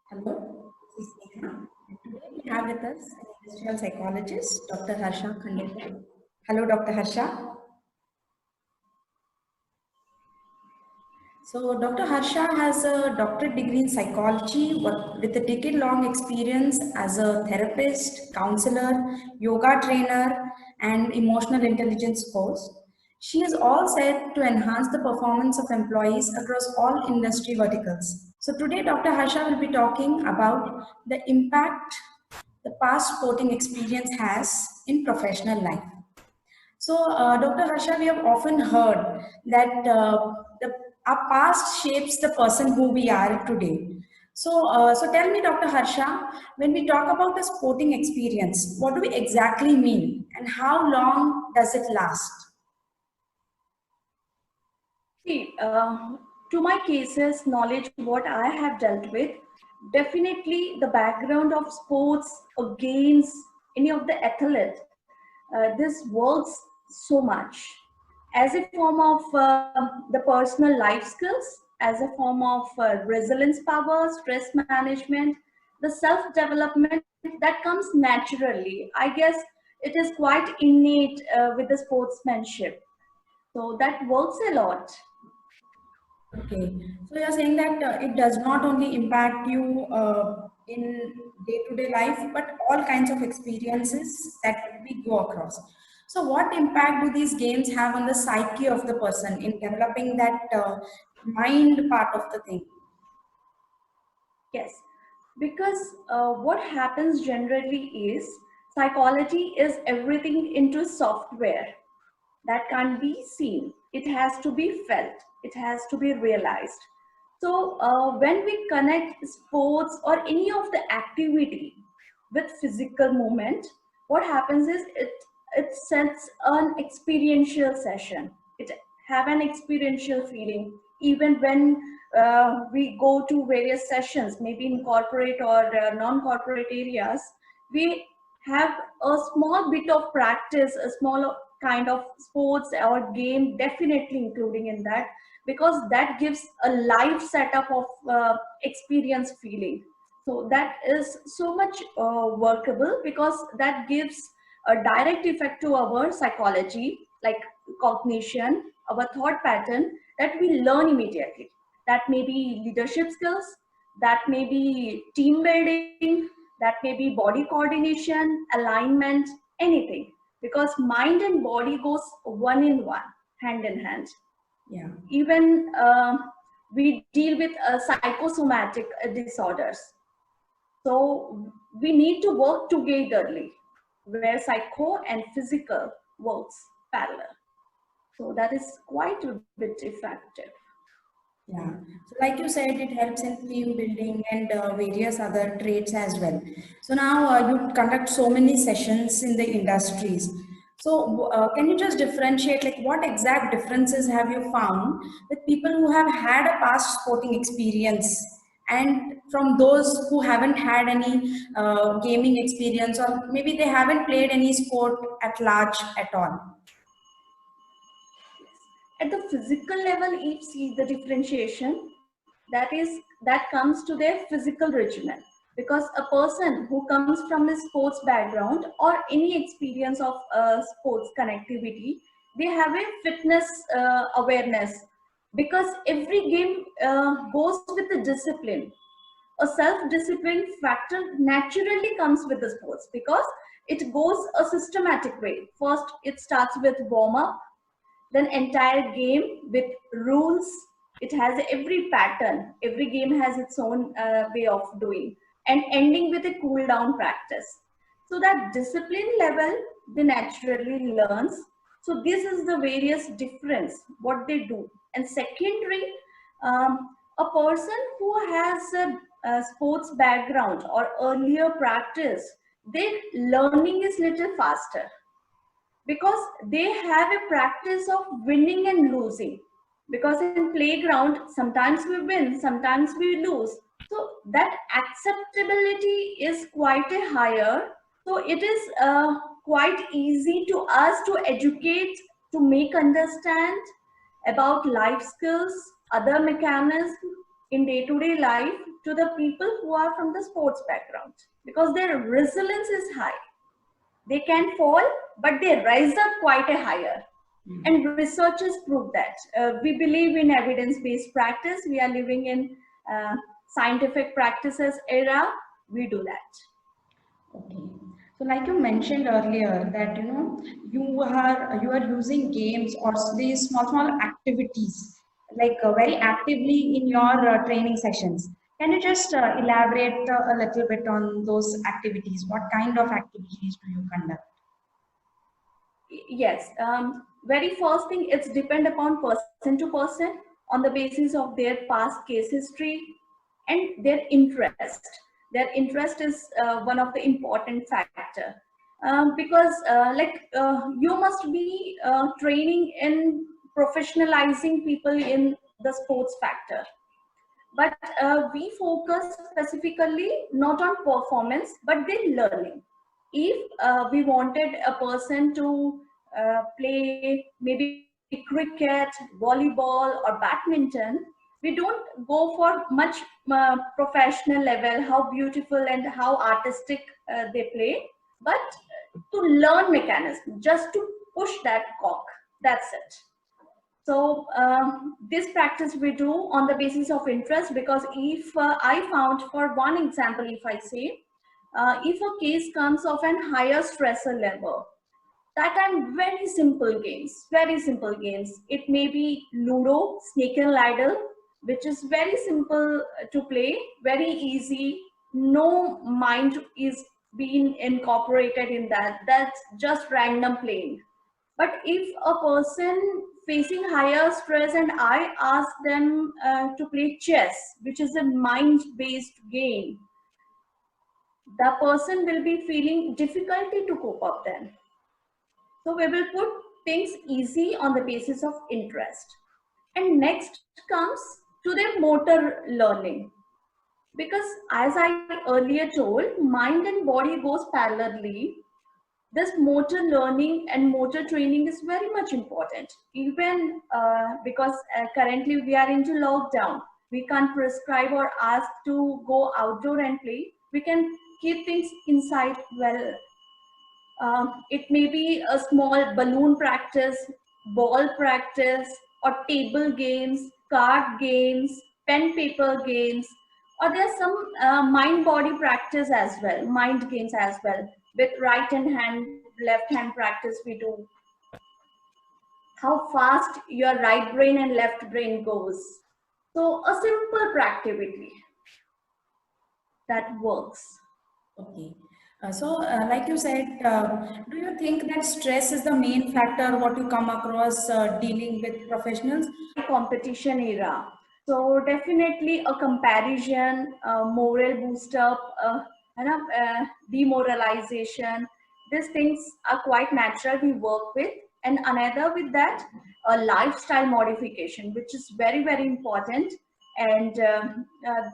Hello, this is Neha. And today we have with us an industrial psychologist, Dr. Harsha Khandekar. Hello, Dr. Harsha. So, Dr. Harsha has a doctorate degree in psychology with a decade-long experience as a therapist, counselor, yoga trainer, and emotional intelligence coach. She is all set to enhance the performance of employees across all industry verticals. So, today, Dr. Harsha will be talking about the impact the past sporting experience has in professional life. So, Dr. Harsha, we have often heard that our past shapes the person who we are today. So tell me, Dr. Harsha, when we talk about the sporting experience, what do we exactly mean, and how long does it last? See, to my cases, knowledge, what I have dealt with, definitely the background of sports or games, any of the athlete, this works so much as a form of the personal life skills, as a form of resilience power, stress management, the self development that comes naturally. I guess it is quite innate with the sportsmanship. So that works a lot. Okay, so you're saying that it does not only impact you in day-to-day life, but all kinds of experiences that we go across. So, what impact do these games have on the psyche of the person in developing that mind part of the thing? Yes, because what happens generally is psychology is everything into software that can't be seen. It has to be felt, it has to be realized. So, when we connect sports or any of the activity with physical movement, what happens is it sets an experiential session. It have an experiential feeling even when we go to various sessions, maybe in corporate or non-corporate areas. We have a small bit of practice, a small kind of sports or game definitely including in that, because that gives a live setup of experience feeling. So that is so much workable, because that gives a direct effect to our psychology, like cognition, our thought pattern, that we learn immediately. That may be leadership skills, that may be team building, that may be body coordination, alignment, anything, because mind and body goes one in one, hand in hand. Yeah. Even we deal with psychosomatic disorders, so we need to work togetherly, where psycho and physical works parallel. So that is quite a bit effective. Yeah. So, like you said, it helps in team building and various other traits as well. So, now you conduct so many sessions in the industries. So, can you just differentiate, like, what exact differences have you found with people who have had a past sporting experience and from those who haven't had any gaming experience, or maybe they haven't played any sport at large at all? At the physical level, each see the differentiation, that comes to their physical regimen, because a person who comes from a sports background or any experience of sports connectivity, they have a fitness awareness, because every game goes with a discipline. A self-discipline factor naturally comes with the sports, because it goes a systematic way. First it starts with warm up, then entire game with rules. It has every pattern, every game has its own way of doing, and ending with a cool down practice. So that discipline level they naturally learns. So this is the various difference what they do. And secondary, a person who has a sports background or earlier practice, their learning is little faster, because they have a practice of winning and losing. Because in playground sometimes we win, sometimes we lose, so that acceptability is quite a higher. So it is quite easy to us to educate, to make understand about life skills, other mechanisms in day-to-day life, to the people who are from the sports background, because their resilience is high. They can fall, but they rise up quite a higher. And researchers prove that. We believe in evidence-based practice. We are living in scientific practices era. We do that. Okay. So like you mentioned earlier that you are using games or these small activities like very actively in your training sessions. Can you just elaborate a little bit on those activities? What kind of activities do you conduct? Yes. Very first thing, it's depend upon person to person on the basis of their past case history and their interest. Their interest is one of the important factor, because you must be training in professionalizing people in the sports factor. But we focus specifically not on performance, but their learning. If we wanted a person to play maybe cricket, volleyball, or badminton, we don't go for much professional level, how beautiful and how artistic they play, but to learn mechanism, just to push that cock. That's it. So this practice we do on the basis of interest, because if I found, for one example, if I say, if a case comes of an higher stressor level, that time very simple games, very simple games. It may be Ludo, Snake and Ladder, which is very simple to play, very easy. No mind is being incorporated in that. That's just random playing. But if a person facing higher stress and I ask them to play chess, which is a mind-based game, the person will be feeling difficulty to cope up then. So we will put things easy on the basis of interest. And next comes to the motor learning. Because as I earlier told, mind and body goes parallelly. This motor learning and motor training is very much important. Even because currently we are into lockdown, we can't prescribe or ask to go outdoor and play. We can keep things inside well. It may be a small balloon practice, ball practice, or table games, card games, pen paper games, or there's some mind-body practice as well, mind games as well. With right hand, left hand practice we do. How fast your right brain and left brain goes. So a simple activity that works. Okay. Like you said, do you think that stress is the main factor what you come across dealing with professionals? Competition era. So definitely a comparison, moral boost up, demoralization. These things are quite natural we work with. And another with that, a lifestyle modification, which is very, very important. And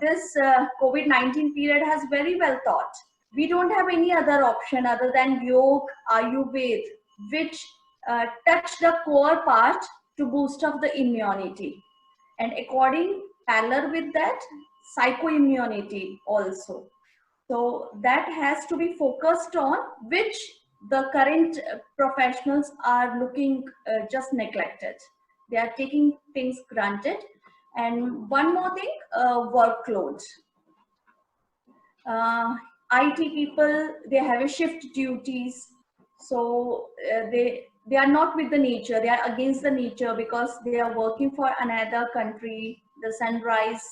this COVID-19 period has very well taught. We don't have any other option other than yoga, Ayurveda, which touch the core part to boost up the immunity. And according parallel with that, psychoimmunity also. So that has to be focused on, which the current professionals are looking just neglected. They are taking things granted. And one more thing, workload. IT people, they have a shift duties. So they are not with the nature, they are against the nature, because they are working for another country. The sunrise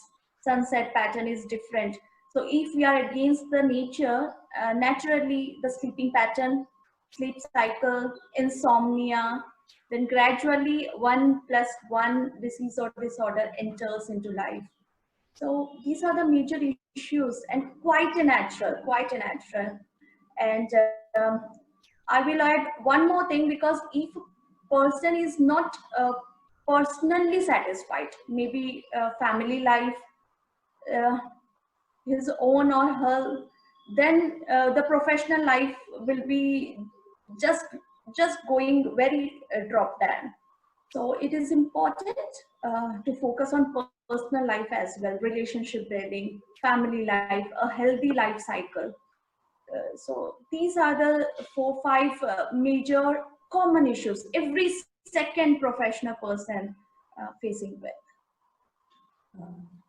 sunset pattern is different. So if we are against the nature, naturally the sleeping pattern, sleep cycle, insomnia, then gradually 1+1 disease or disorder enters into life. So these are the major issues, and quite a natural, quite a natural. And I will add one more thing, because if a person is not personally satisfied, maybe family life, his own or her, then the professional life will be just going very drop down. So it is important to focus on personal life as well, relationship building, family life, a healthy life cycle. So these are the 4, 5 major common issues every second professional person facing with.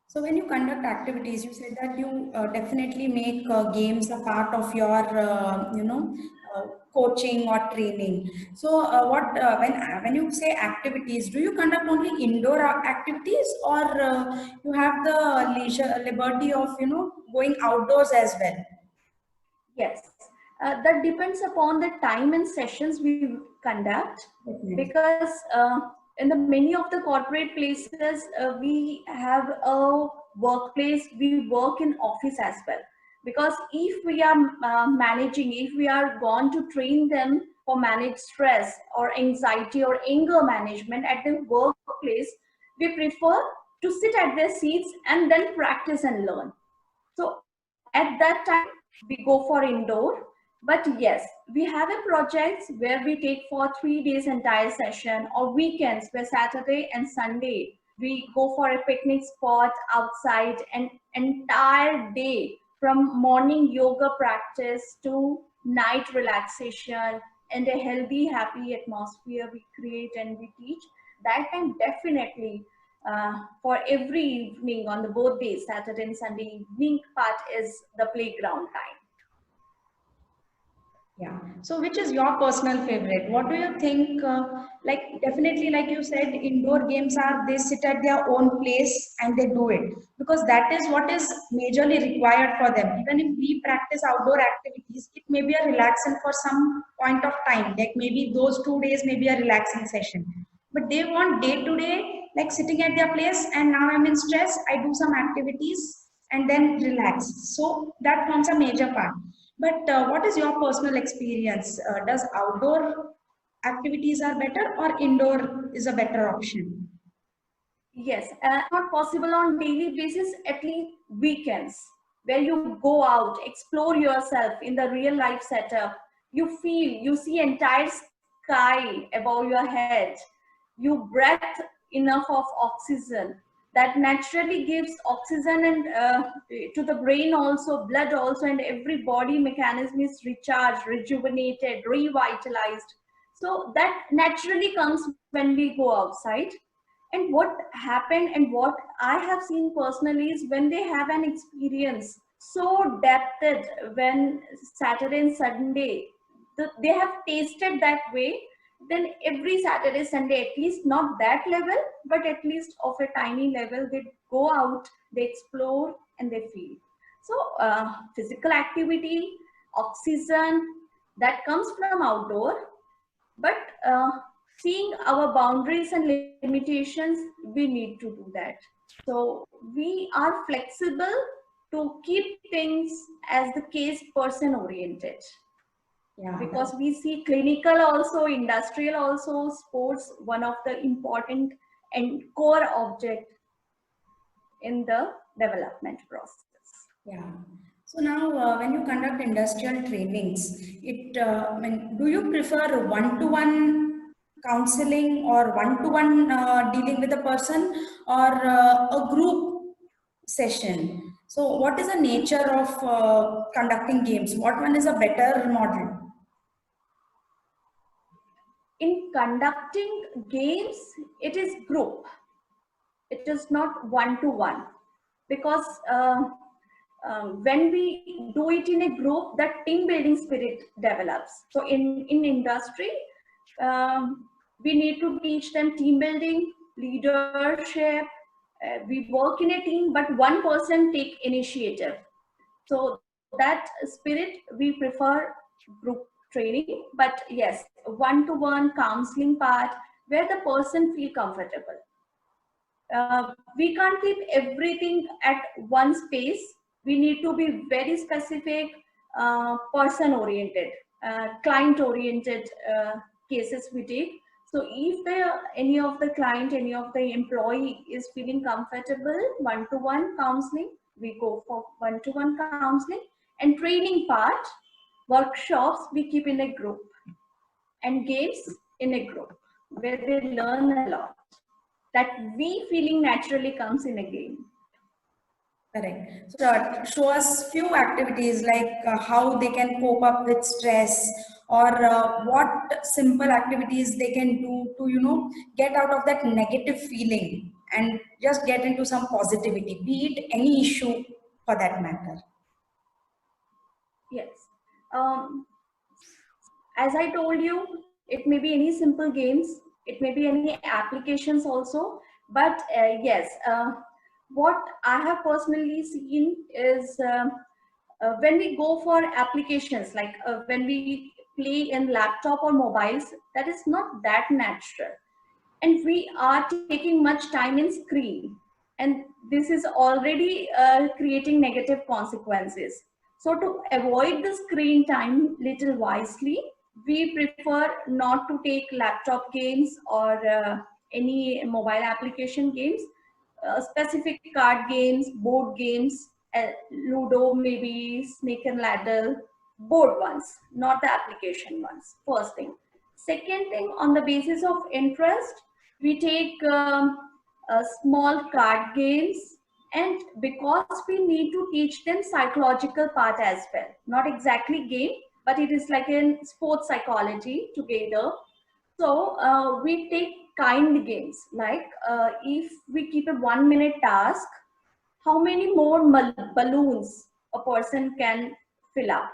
So when you conduct activities, you said that you definitely make games a part of your, coaching or training. So when you say activities, do you conduct only indoor activities, or you have the leisure liberty of going outdoors as well? Yes, that depends upon the time and sessions we conduct, Definitely. because in the many of the corporate places we have a workplace, we work in office as well. Because if we are managing, if we are going to train them for manage stress or anxiety or anger management at the workplace, we prefer to sit at their seats and then practice and learn. So at that time, we go for indoor. But yes, we have a project where we take for 3 days entire session, or weekends where Saturday and Sunday we go for a picnic spot outside, an entire day from morning yoga practice to night relaxation, and a healthy, happy atmosphere we create and we teach. That time definitely for every evening on the both days, Saturday and Sunday evening part is the playground time. Yeah. So, which is your personal favorite? What do you think? Like, definitely, like you said, indoor games are they sit at their own place and they do it because that is what is majorly required for them. Even if we practice outdoor activities, it may be a relaxing for some point of time. Like maybe those 2 days may be a relaxing session, but they want day to day, like sitting at their place. And now I'm in stress. I do some activities and then relax. So that forms a major part. But what is your personal experience? Does outdoor activities are better or indoor is a better option? Yes, not possible on daily basis, at least weekends, where you go out, explore yourself in the real life setup. You feel, you see entire sky above your head. You breathe enough of oxygen that naturally gives oxygen and to the brain also, blood also, and every body mechanism is recharged, rejuvenated, revitalized. So that naturally comes when we go outside. And what happened and what I have seen personally is when they have an experience so depthed, when Saturday and Sunday they have tasted that way, then every Saturday, Sunday, at least not that level, but at least of a tiny level, they go out, they explore, and they feel. So, physical activity, oxygen, that comes from outdoor, but seeing our boundaries and limitations, we need to do that. So we are flexible to keep things as the case person oriented, Yeah, because we see clinical also, industrial also, sports one of the important and core object in the development process. yeah. So now, when you conduct industrial trainings, do you prefer one-to-one counseling or one-to-one dealing with a person, or a group session? So, what is the nature of conducting games? What one is a better model? In conducting games, it is group, it is not one to one, because when we do it in a group, that team building spirit develops. So in industry, we need to teach them team building, leadership. We work in a team, but one person take initiative. So that spirit we prefer group training. But yes, one to one counseling part where the person feel comfortable. We can't keep everything at one space. We need to be very specific, person oriented, client oriented cases we take. So if any of the client, any of the employee is feeling comfortable, one-to-one counseling, we go for one-to-one counseling. And training part, workshops we keep in a group, and games in a group where they learn a lot. that we feeling naturally comes in a game. Correct. So, show us few activities like how they can cope up with stress, or what simple activities they can do to, get out of that negative feeling and just get into some positivity, be it any issue for that matter. Yes. As I told you, it may be any simple games, it may be any applications also, but yes, what I have personally seen is when we go for applications, like when we play in laptop or mobiles, that is not that natural. And we are taking much time in screen. And this is already creating negative consequences. So to avoid the screen time little wisely, we prefer not to take laptop games or any mobile application games, specific card games, board games, Ludo, maybe Snake and Ladder, board ones, not the application ones, first thing. Second thing, on the basis of interest, we take small card games, and because we need to teach them psychological part as well, not exactly game, but it is like in sports psychology together. So we take kind games, like if we keep a 1 minute task, how many more balloons a person can fill up,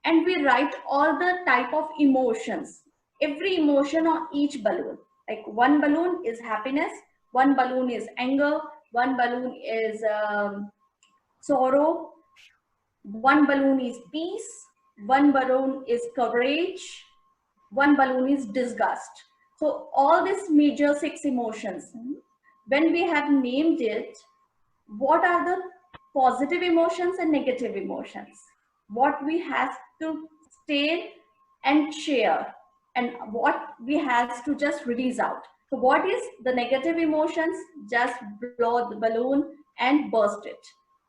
and we write all the type of emotions, every emotion on each balloon. Like one balloon is happiness, one balloon is anger, one balloon is sorrow, one balloon is peace, one balloon is courage, one balloon is disgust. So all these major 6 emotions, when we have named it, what are the positive emotions and negative emotions, what we have to stay and share, and what we have to just release out. So what is the negative emotions? Just blow the balloon and burst it.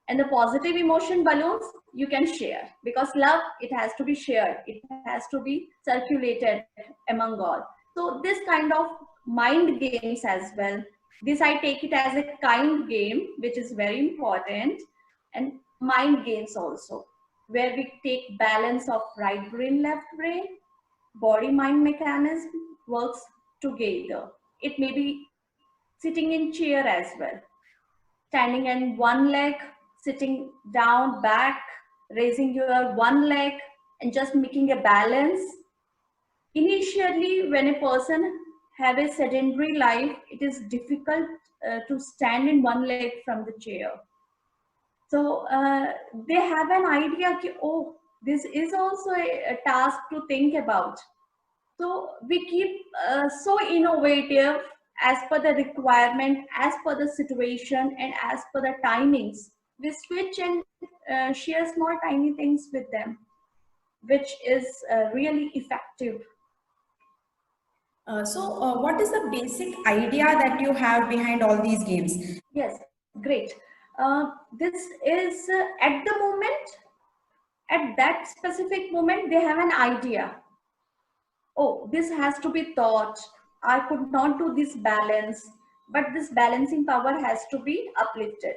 And the positive emotion balloons you can share, because love, it has to be shared, it has to be circulated among all. So this kind of mind games as well, this I take it as a kind game, which is very important. And mind games also, where we take balance of right brain, left brain, body mind mechanism works together. It may be sitting in chair as well, standing on one leg, sitting down, back, raising your one leg, and just making a balance. Initially, when a person have a sedentary life, it is difficult to stand in one leg from the chair. So they have an idea that, oh, this is also a task to think about. So we keep so innovative as per the requirement, as per the situation, and as per the timings. We switch and share small tiny things with them, which is really effective. So, what is the basic idea that you have behind all these games? Yes, great. This is at the moment, at that specific moment, they have an idea. Oh, this has to be taught. I could not do this balance, but this balancing power has to be uplifted.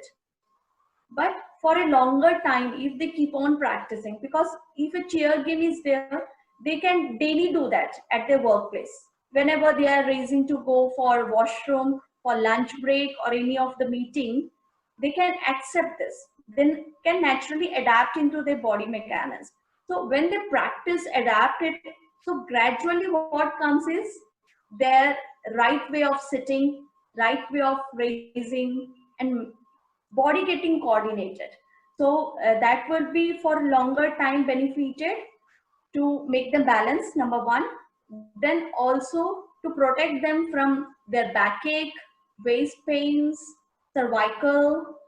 But for a longer time, if they keep on practicing, because if a chair game is there, they can daily do that at their workplace. Whenever they are raising to go for washroom, for lunch break, or any of the meeting, they can accept this, then can naturally adapt into their body mechanism. So when they practice, adapt it, so gradually what comes is their right way of sitting, right way of raising, and body getting coordinated. So that will be for longer time benefited to make them balance, number one. Then also to protect them from their backache, waist pains, cervical,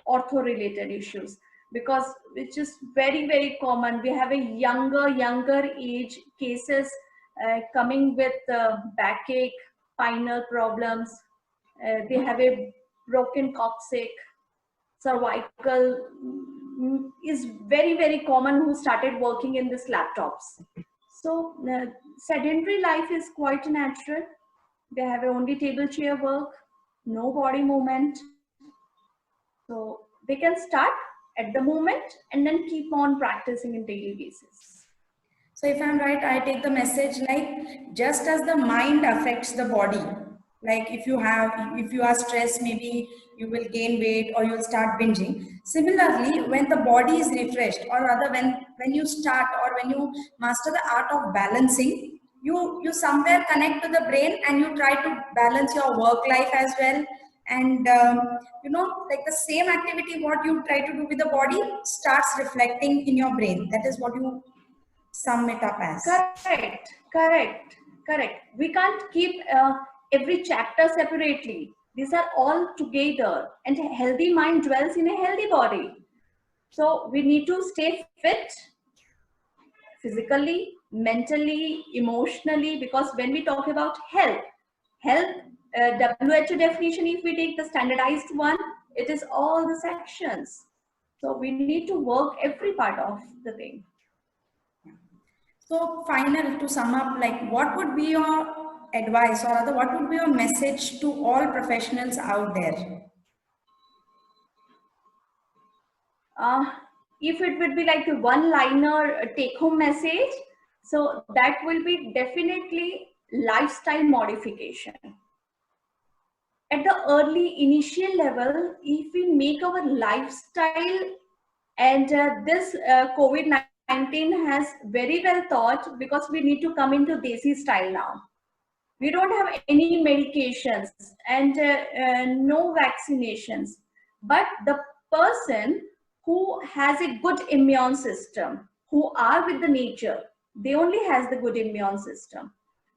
ortho related issues, because which is very very common. We have a younger age cases coming with backache, spinal problems. They have a broken coccyx, cervical, is very very common, who started working in these laptops. So sedentary life is quite natural. They have only table chair work, no body movement. So they can start at the moment and then keep on practicing in daily basis. So if I'm right, I take the message like just as the mind affects the body, like if you are stressed, maybe you will gain weight or you'll start binging. Similarly, when the body is refreshed, or rather when you start or when you master the art of balancing, you somewhere connect to the brain and you try to balance your work life as well. And like the same activity what you try to do with the body starts reflecting in your brain. That is what you sum it up as. Correct. We can't keep every chapter separately. These are all together, and a healthy mind dwells in a healthy body. So we need to stay fit physically, mentally, emotionally, because when we talk about health, WHO definition, if we take the standardized one, it is all the sections. So we need to work every part of the thing. So final, to sum up, like what would be your advice, or rather what would be your message to all professionals out there? If it would be like a one-liner take-home message, so that will be definitely lifestyle modification. At the early initial level, if we make our lifestyle, and this COVID-19 has very well thought, because we need to come into Desi style now. We don't have any medications and no vaccinations, but the person who has a good immune system, who are with the nature, they only has the good immune system.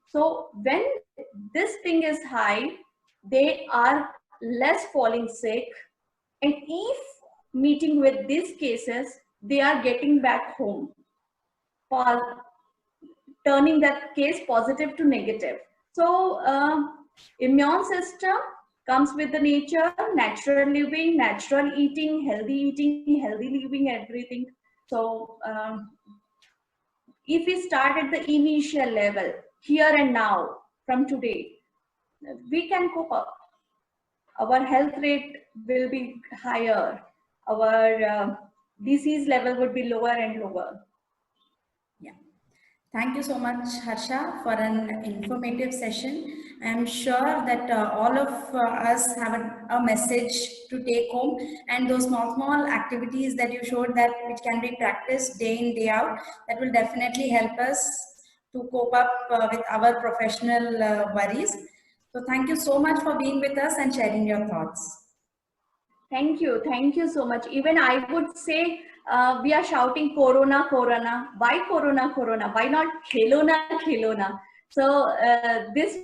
So when this thing is high, they are less falling sick, and if meeting with these cases, they are getting back home, for turning that case positive to negative. So immune system comes with the nature, natural living, natural eating, healthy living, everything. So if we start at the initial level, here and now, from today, we can cope up. Our health rate will be higher. Our disease level would be lower and lower. Yeah. Thank you so much, Harsha, for an informative session. I'm sure that all of us have a message to take home, and those small activities that you showed that which can be practiced day in, day out, that will definitely help us to cope up with our professional worries. So thank you so much for being with us and sharing your thoughts. Thank you so much. Even I would say we are shouting Corona, Corona. Why Corona, Corona? Why not Khelona, Khelona? So this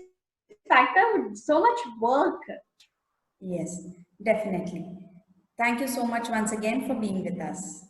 factor would so much work. Yes, definitely. Thank you so much once again for being with us.